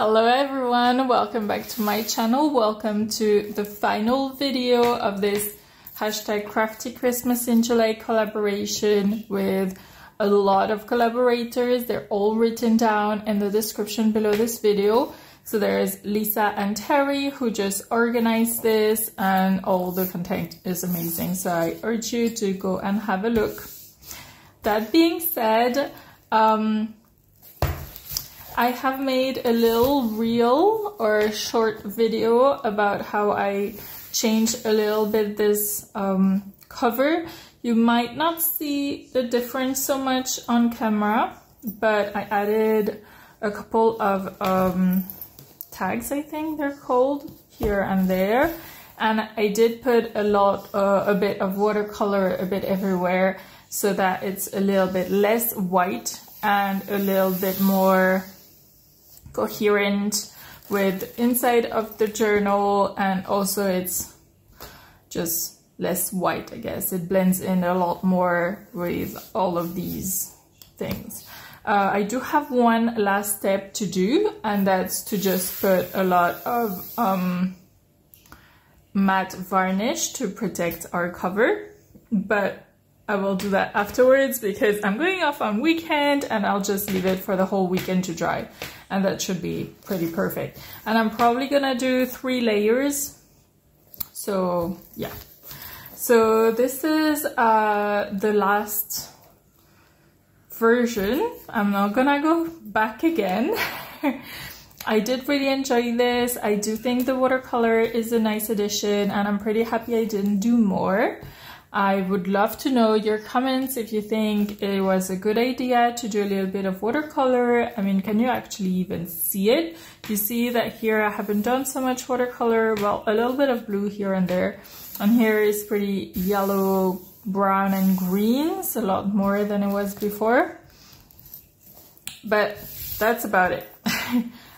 Hello everyone, welcome back to my channel. Welcome to the final video of this #Crafty Christmas in July collaboration with a lot of collaborators. They're all written down in the description below this video. So there's Lisa and Teri who just organized this, and all the content is amazing. So I urge you to go and have a look. That being said, I have made a little reel or a short video about how I changed a little bit this cover. You might not see the difference so much on camera, but I added a couple of tags, I think they're called, here and there. And I did put a bit of watercolor a bit everywhere so that it's a little bit less white and a little bit more coherent with the inside of the journal, and also it's just less white, I guess. It blends in a lot more with all of these things. I do have one last step to do, and that's to just put a lot of matte varnish to protect our cover, but I will do that afterwards because I'm going off on weekend and I'll just leave it for the whole weekend to dry, and that should be pretty perfect. And I'm probably gonna do 3 layers. So yeah. So this is the last version. I'm not gonna go back again. I did really enjoy this. I do think the watercolor is a nice addition, and I'm pretty happy I didn't do more. I would love to know your comments if you think it was a good idea to do a little bit of watercolor. I mean, can you actually even see it? You see that here I haven't done so much watercolor. Well, a little bit of blue here and there. And here is pretty yellow, brown and greens, a lot more than it was before. But that's about it.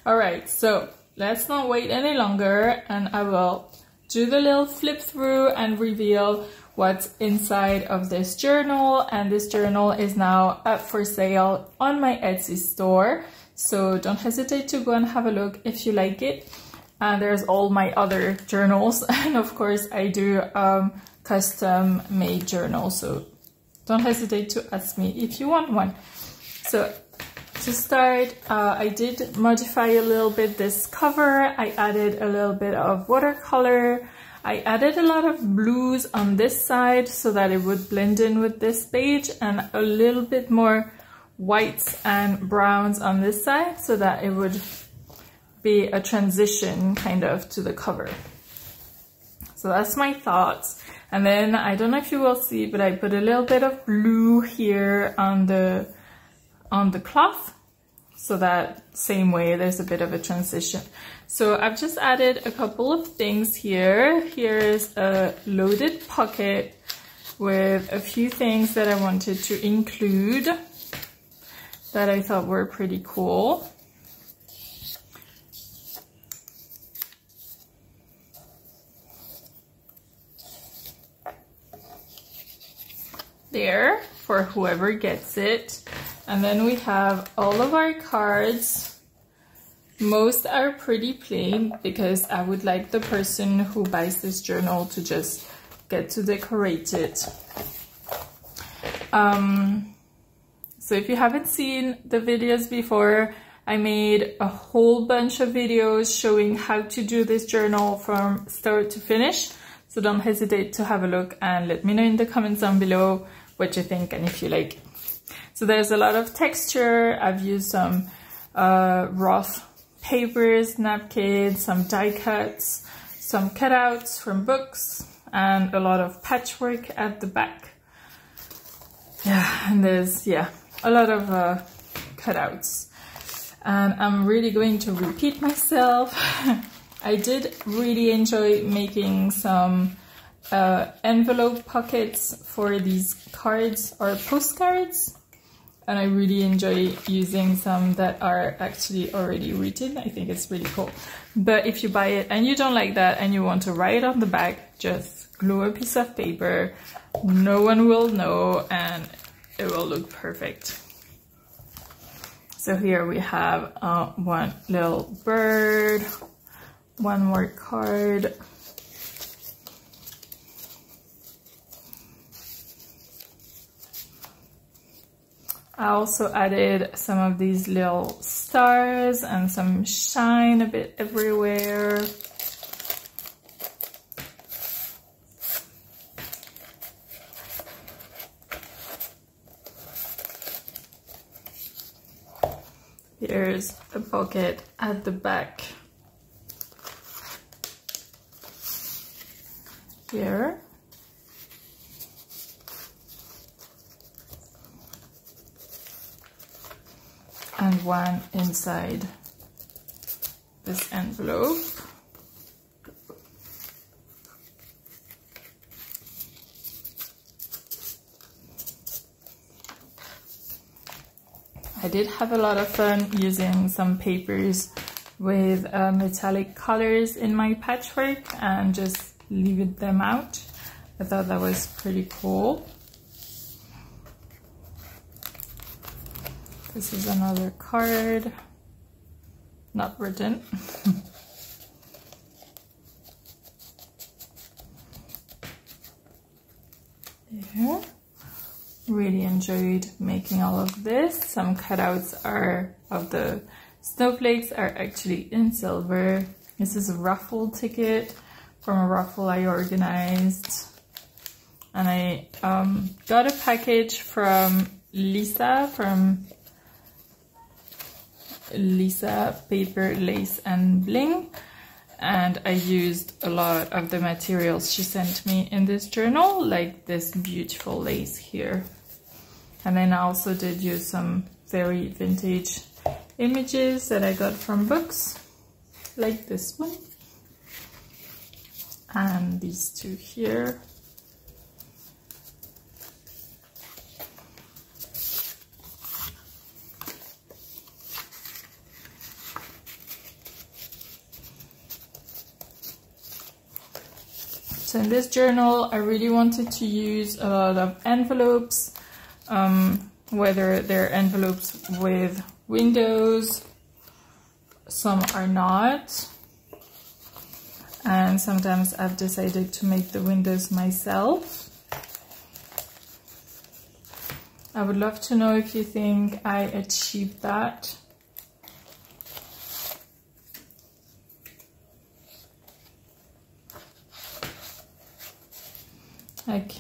All right, so let's not wait any longer, and I will do the little flip through and reveal what's inside of this journal. And this journal is now up for sale on my Etsy store, so don't hesitate to go and have a look if you like it. And there's all my other journals, and of course I do custom made journals, so don't hesitate to ask me if you want one. So to start, I did modify a little bit this cover. I added a little bit of watercolor. I added a lot of blues on this side so that it would blend in with this page, and a little bit more whites and browns on this side so that it would be a transition kind of to the cover. So that's my thoughts. And then I don't know if you will see, but I put a little bit of blue here on the cloth, so that same way there's a bit of a transition. So I've just added a couple of things here. Here is a loaded pocket with a few things that I wanted to include that I thought were pretty cool. There, for whoever gets it. And then we have all of our cards. Most are pretty plain because I would like the person who buys this journal to just get to decorate it. So if you haven't seen the videos before, I made a whole bunch of videos showing how to do this journal from start to finish. So don't hesitate to have a look and let me know in the comments down below what you think and if you like it. So there's a lot of texture. I've used some rough papers, napkins, some die cuts, some cutouts from books, and a lot of patchwork at the back. Yeah, and there's, yeah, a lot of cutouts. And I'm really going to repeat myself. I did really enjoy making some envelope pockets for these cards or postcards, and I really enjoy using some that are actually already written. I think it's really cool. But if you buy it and you don't like that and you want to write on the back, just glue a piece of paper. No one will know and it will look perfect. So here we have one little bird, one more card. I also added some of these little stars and some shine a bit everywhere. Here's a pocket at the back here. And one inside this envelope. I did have a lot of fun using some papers with metallic colors in my patchwork and just leaving them out. I thought that was pretty cool. This is another card, not written. Yeah. Really enjoyed making all of this. Some cutouts are of the snowflakes are actually in silver. This is a raffle ticket from a raffle I organized. And I got a package from Lisa from Lisa Paper, Lace and Bling. And I used a lot of the materials she sent me in this journal, like this beautiful lace here. And then I also did use some very vintage images that I got from books, like this one. And these two here. So in this journal, I really wanted to use a lot of envelopes, whether they're envelopes with windows, some are not. And sometimes I've decided to make the windows myself. I would love to know if you think I achieved that. Like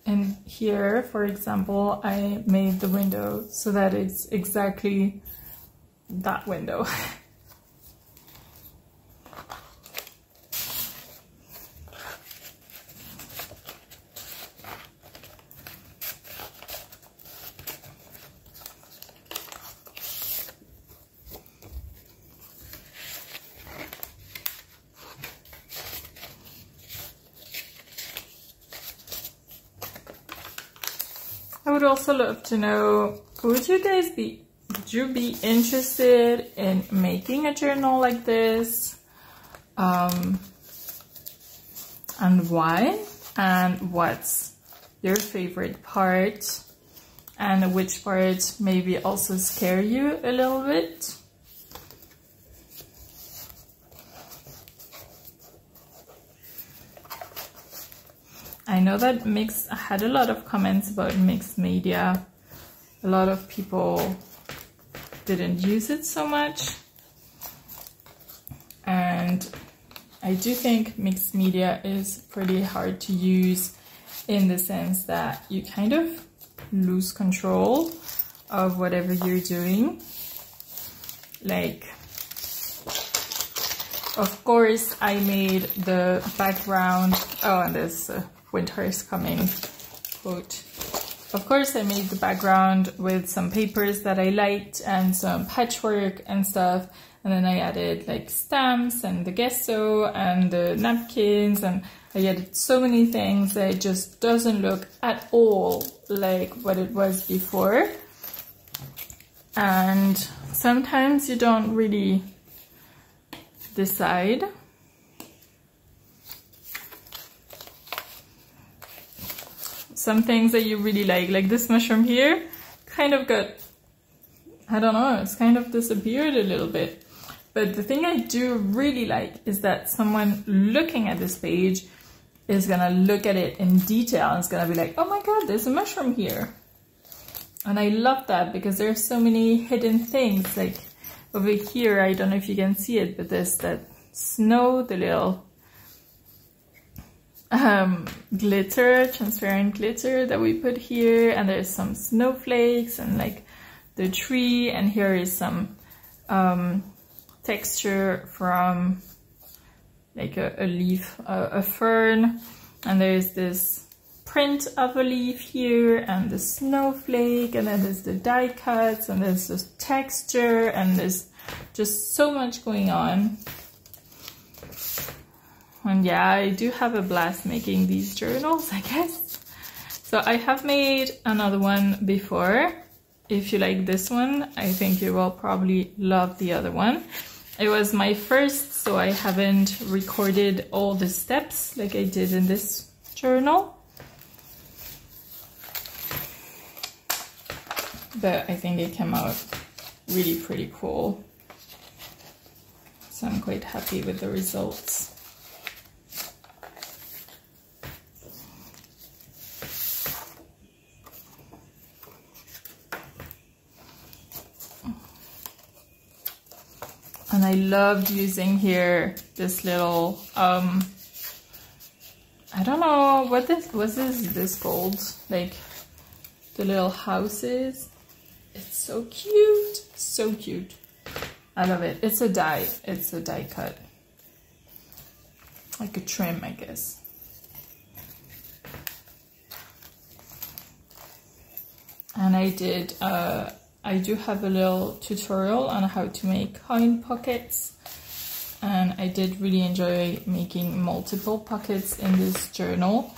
in here, for example, I made the window so that it's exactly that window. I would also love to know, would you be interested in making a journal like this? And why? And what's your favorite part? And which part maybe also scare you a little bit? I know that I had a lot of comments about mixed media. A lot of people didn't use it so much. And I do think mixed media is pretty hard to use in the sense that you kind of lose control of whatever you're doing. Like, of course, I made the background. Oh, and there's winter is coming quote. Of course, I made the background with some papers that I liked and some patchwork and stuff. And then I added like stamps and the gesso and the napkins, and I added so many things that it just doesn't look at all like what it was before. And sometimes you don't really decide. Some things that you really like this mushroom here, kind of got I don't know, it's kind of disappeared a little bit. But the thing I do really like is that someone looking at this page is gonna look at it in detail and it's gonna be like, oh my god, there's a mushroom here. And I love that because there's so many hidden things. Like over here, I don't know if you can see it, but there's that snow, the little glitter, transparent glitter that we put here, and there's some snowflakes and like the tree, and here is some texture from like a leaf, a fern, and there's this print of a leaf here and the snowflake, and then there's the die cuts, and there's this texture, and there's just so much going on. And yeah, I do have a blast making these journals, I guess. So I have made another one before. If you like this one, I think you will probably love the other one. It was my first, so I haven't recorded all the steps like I did in this journal. But I think it came out really pretty cool. So I'm quite happy with the results. And I loved using here this little, I don't know, what is this called? Like the little houses. It's so cute, so cute. I love it. It's a die cut. Like a trim, I guess. And I did, I do have a little tutorial on how to make coin pockets. And I did really enjoy making multiple pockets in this journal,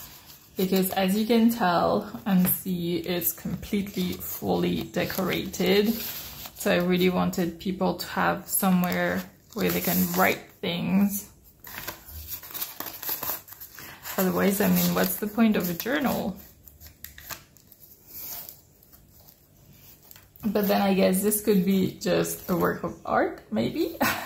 because as you can tell and see, it's completely fully decorated. So I really wanted people to have somewhere where they can write things. Otherwise, I mean, what's the point of a journal? But then I guess this could be just a work of art, maybe. I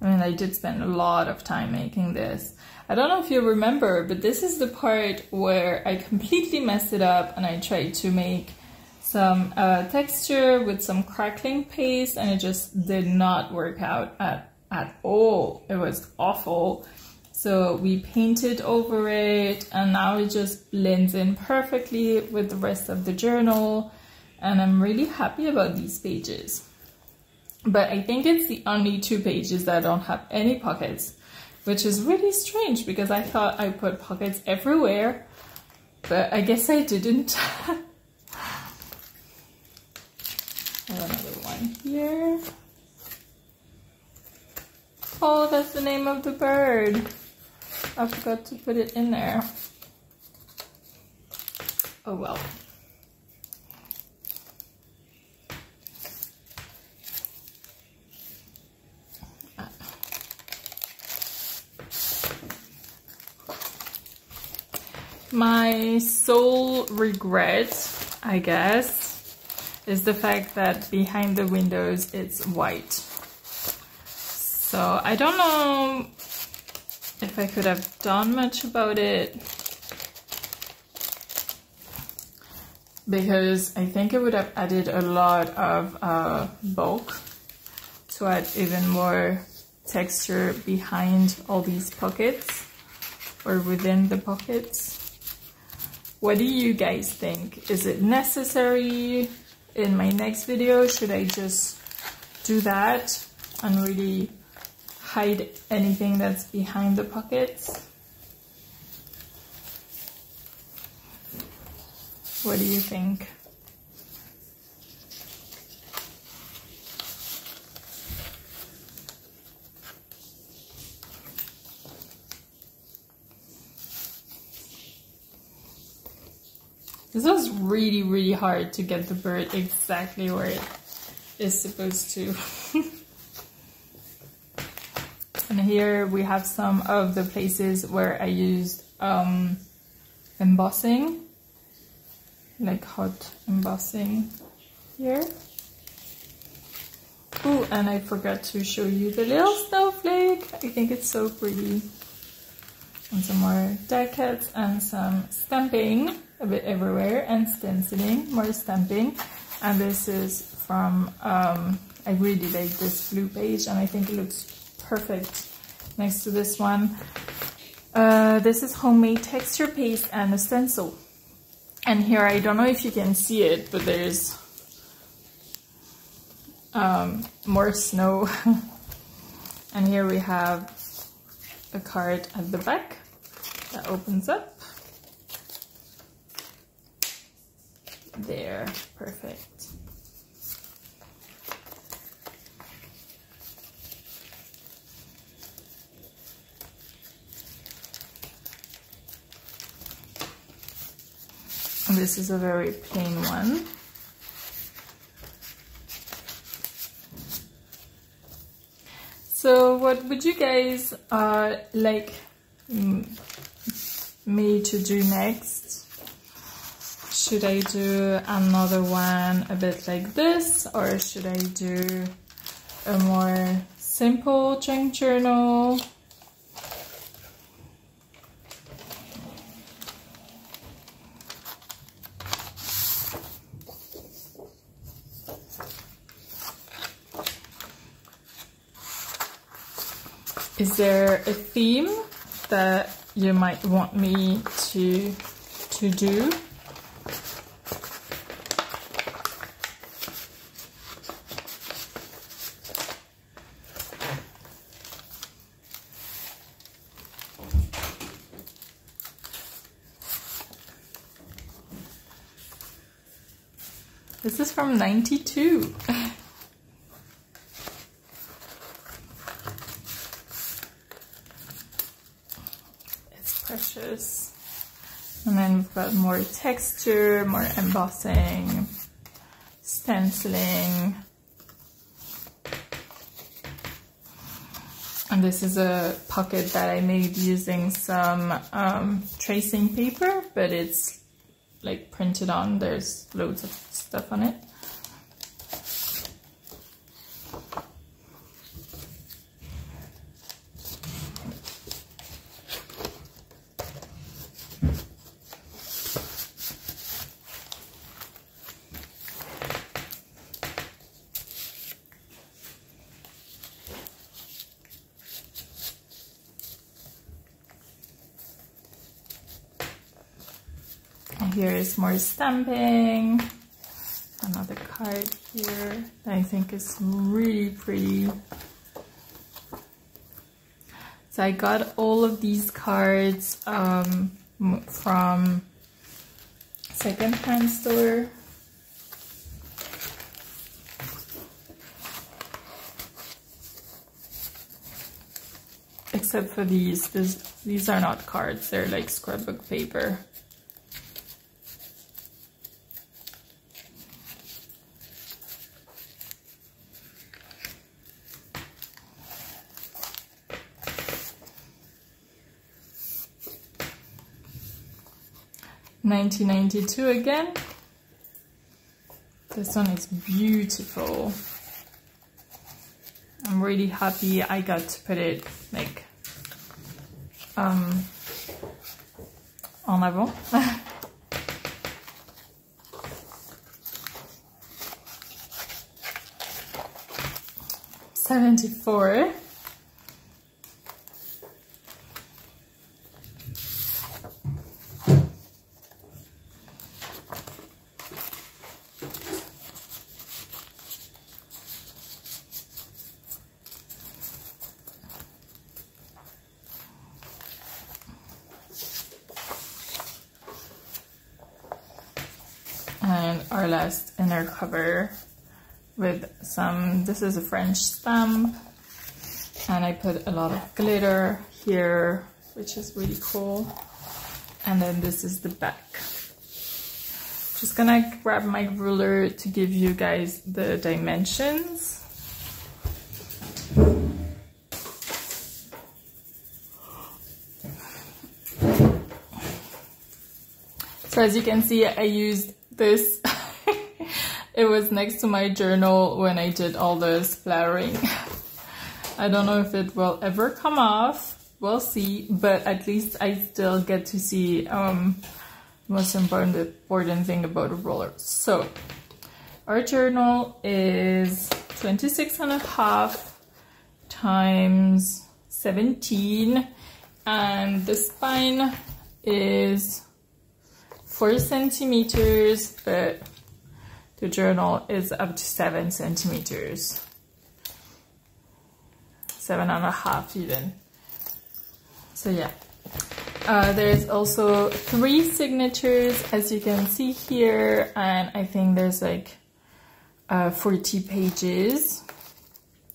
mean, I did spend a lot of time making this. I don't know if you remember, but this is the part where I completely messed it up and I tried to make some texture with some crackling paste, and it just did not work out at all. It was awful. So we painted over it, and now it just blends in perfectly with the rest of the journal. And I'm really happy about these pages. But I think it's the only 2 pages that don't have any pockets, which is really strange because I thought I put pockets everywhere, but I guess I didn't. Another one here. Oh, that's the name of the bird. I forgot to put it in there. Oh well. My sole regret, I guess, is the fact that behind the windows it's white. So I don't know if I could have done much about it, because I think it would have added a lot of bulk to add even more texture behind all these pockets or within the pockets. What do you guys think? Is it necessary? In my next video, should I just do that and really hide anything that's behind the pockets? What do you think? This was really, really hard to get the bird exactly where it is supposed to. And here we have some of the places where I used embossing, like hot embossing here. Oh, and I forgot to show you the little snowflake. I think it's so pretty. And some more die cuts and some stamping a bit everywhere, and stenciling, more stamping. And this is from, I really like this blue page, and I think it looks perfect next to this one. This is homemade texture paste and a stencil. And here, I don't know if you can see it, but there's more snow. And here we have a card at the back that opens up. There, perfect. And this is a very plain one. So what would you guys like me to do next? Should I do another one a bit like this, or should I do a more simple junk journal? Is there a theme that you might want me to do? This is from '92. Precious. And then we've got more texture, more embossing, stenciling. And this is a pocket that I made using some tracing paper, but it's like printed on. There's loads of stuff on it. Here is more stamping, another card here that I think is really pretty. So I got all of these cards from secondhand store. Except for these are not cards, they're like scrapbook paper. $19.92 again. This one is beautiful. I'm really happy I got to put it like en avant. $74. And our last inner cover with some, this is a French stamp, and I put a lot of glitter here, which is really cool. And then this is the back. Just gonna grab my ruler to give you guys the dimensions. So as you can see, I used this It was next to my journal when I did all the splattering. I don't know if it will ever come off. We'll see, but at least I still get to see most important thing about a roller. So our journal is 26.5 times 17, and the spine is 4 centimeters, but the journal is up to 7 centimeters, 7.5 even. So yeah, there's also 3 signatures, as you can see here, and I think there's like 40 pages.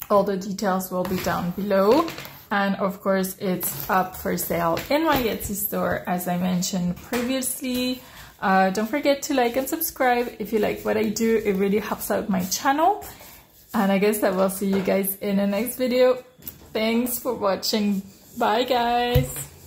All the details will be down below, and of course it's up for sale in my Etsy store, as I mentioned previously. Don't forget to like and subscribe if you like what I do. It really helps out my channel, and I guess I will see you guys in the next video. Thanks for watching. Bye guys.